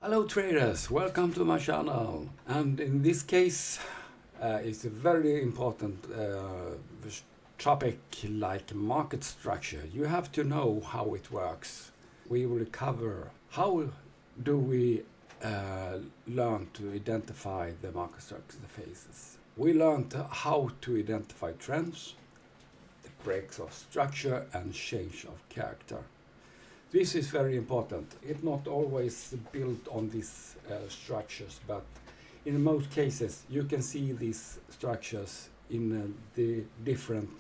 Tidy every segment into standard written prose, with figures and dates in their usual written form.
Hello traders, welcome to my channel. And in this case it's a very important topic like market structure. You have to know how it works. We will cover how do we learn to identify the market structure phases. We learned how to identify trends, the breaks of structure and change of character. This is very important. It's not always built on these structures, but in most cases you can see these structures in the different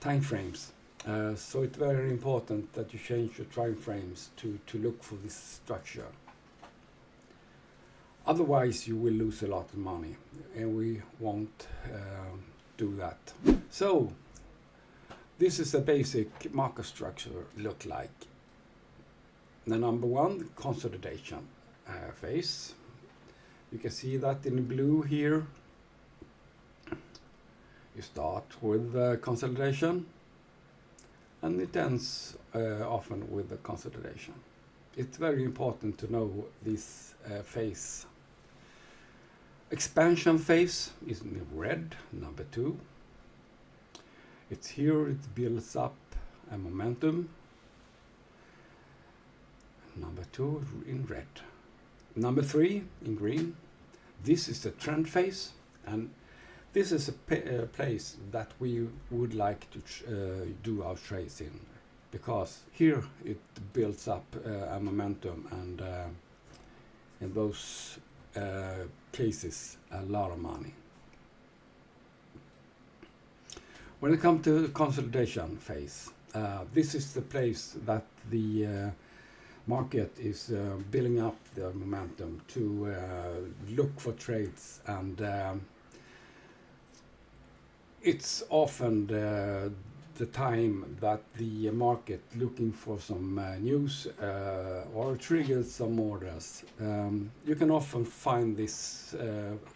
time frames. So it's very important that you change your time frames to look for this structure. Otherwise you will lose a lot of money, and we won't do that. So this is a basic market structure look like. The number one, consolidation phase. You can see that in blue here. You start with consolidation, and it ends often with the consolidation. It's very important to know this phase. Expansion phase is in red, number two. It's here, it builds up a momentum. Number two in red. Number three in green. This is the trend phase, and this is a place that we would like to do our trades in, because here it builds up a momentum, and in those cases a lot of money. When it comes to the consolidation phase, this is the place that the market is building up the momentum to look for trades, and it's often the time that the market looking for some news or triggers some orders. You can often find this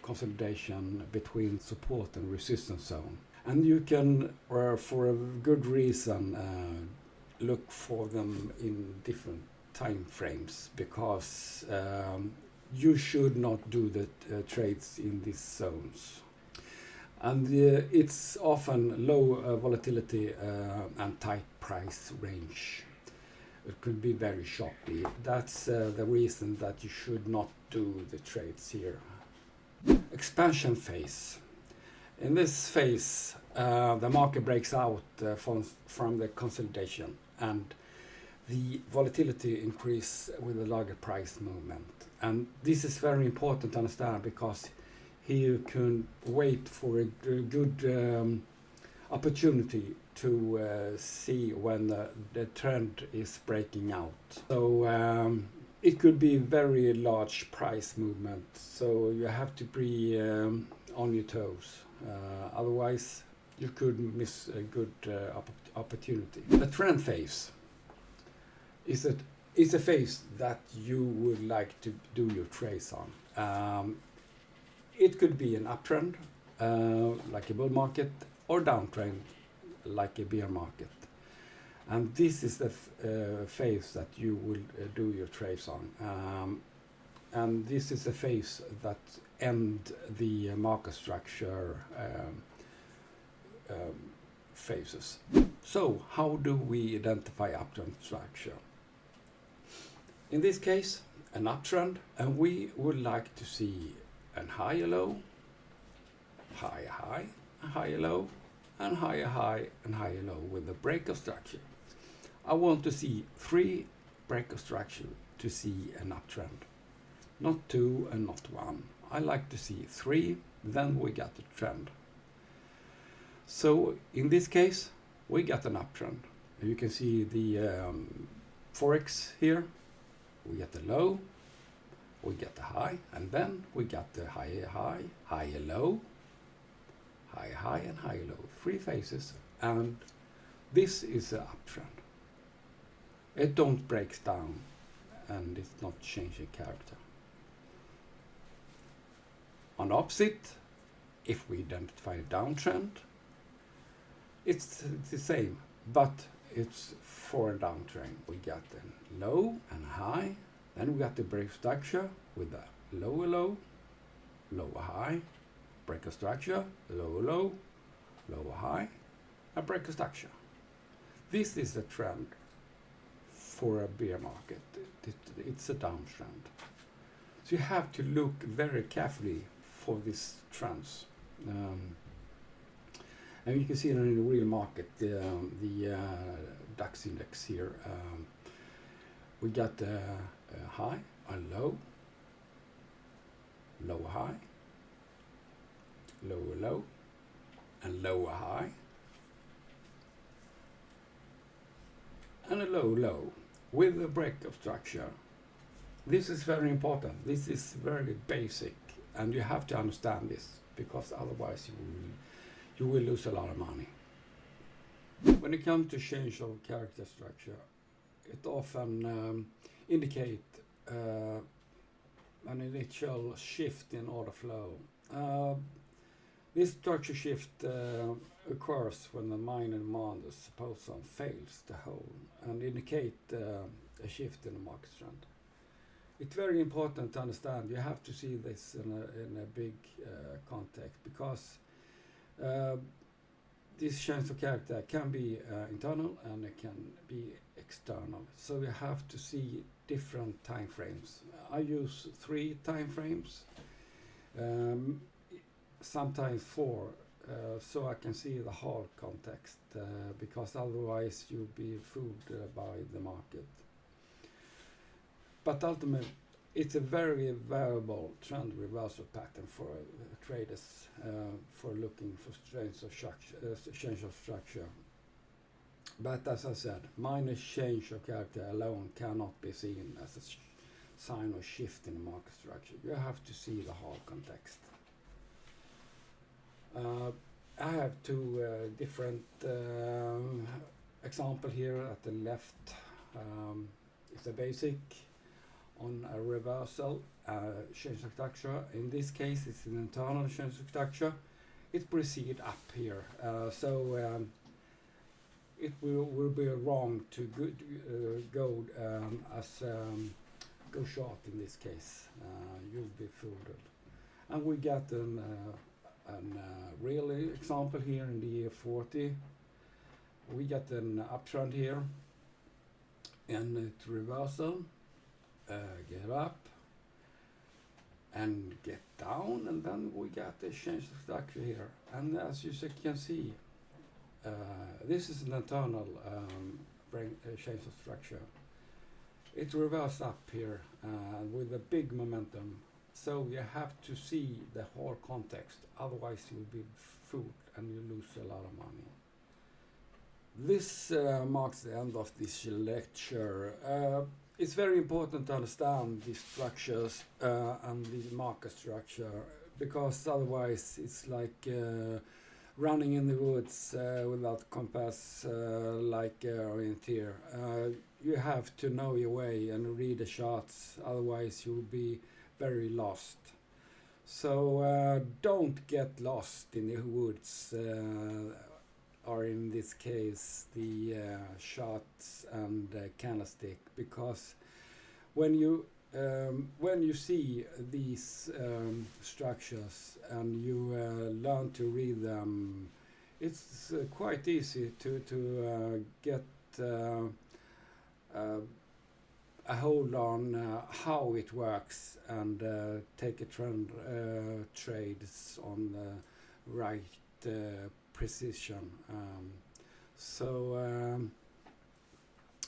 consolidation between support and resistance zone, and you can, for a good reason, look for them in different time frames, because you should not do the trades in these zones. And it's often low volatility and tight price range. It could be very choppy. That's the reason that you should not do the trades here. Expansion phase. In this phase, the market breaks out from the consolidation, and the volatility increase with a larger price movement. And this is very important to understand, because here you can wait for a good opportunity to see when the trend is breaking out. So it could be very large price movement, so you have to be on your toes. Otherwise you could miss a good opportunity. The trend phase is a phase that you would like to do your trades on. It could be an uptrend, like a bull market, or downtrend, like a bear market. And this is the phase that you will do your trades on. And this is a phase that ends the market structure phases. So how do we identify uptrend structure? In this case, an uptrend, and we would like to see a higher low, higher high, a higher low, and higher high and higher low with a break of structure. I want to see 3 break of structure to see an uptrend, not 2 and not 1. I like to see 3, then we get the trend. So in this case we got an uptrend. You can see the forex here. We get the low, we get the high, and then we got the higher high, higher low, higher high and higher low. 3 phases, and this is an uptrend. It don't break down, and it's not changing character. On the opposite, if we identify a downtrend, it's the same, but it's for a downtrend. We got a low and a high, Then we got the break structure with the lower low, lower high, break of structure, lower low, lower high, and break of structure. This is the trend for a bear market. It's a downtrend. So you have to look very carefully for these trends. And you can see it in the real market, the DAX index here. We got a high, a low, lower high, lower low, and lower high, and a low low with a break of structure. This is very important. This is very basic, and you have to understand this, because otherwise you will lose a lot of money. When it comes to change of character structure, it often indicates an initial shift in order flow. This structure shift occurs when the minor demand suppose fails to hold and indicate a shift in the market trend. It's very important to understand. You have to see this in a big context, because this change of character can be internal and it can be external. So you have to see different time frames. I use 3 time frames, sometimes 4, so I can see the whole context, because otherwise you'll be fooled by the market. But ultimately, it's a very variable trend reversal pattern for traders for looking for change of structure. But as I said, minor change of character alone cannot be seen as a sign of shift in the market structure. You have to see the whole context. I have 2 different examples here. At the left, it's a basic on a reversal change of structure. In this case, it's an internal change of structure. It proceeds up here, so it will be wrong to go as go short in this case. You'll be fooled. And we got a real example here in the year 40. We got an uptrend here, and it's reversal. Get up and get down, and then we got the change of structure here. And as you can see, this is an internal change of structure. It reversed up here with a big momentum. So you have to see the whole context, otherwise you'll be fooled and you lose a lot of money. This marks the end of this lecture. It's very important to understand these structures and the market structure, because otherwise it's like running in the woods without compass, like orienteer. You have to know your way and read the charts, otherwise you'll be very lost. So don't get lost in the woods, or in this case the charts and candlestick, because when you see these structures and you learn to read them, it's quite easy to get a hold on how it works and take a trades on the right precision.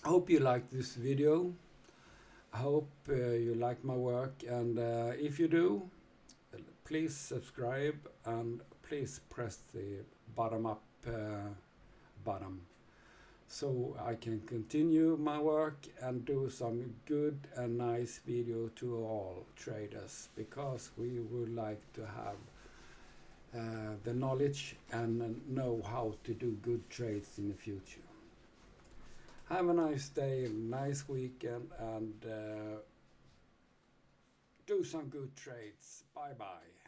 I hope you liked this video. I hope you like my work, and if you do, please subscribe and please press the bottom up button, so I can continue my work and do some good and nice video to all traders, because we would like to have the knowledge and know how to do good trades in the future. Have a nice day, nice weekend, and do some good trades. Bye bye.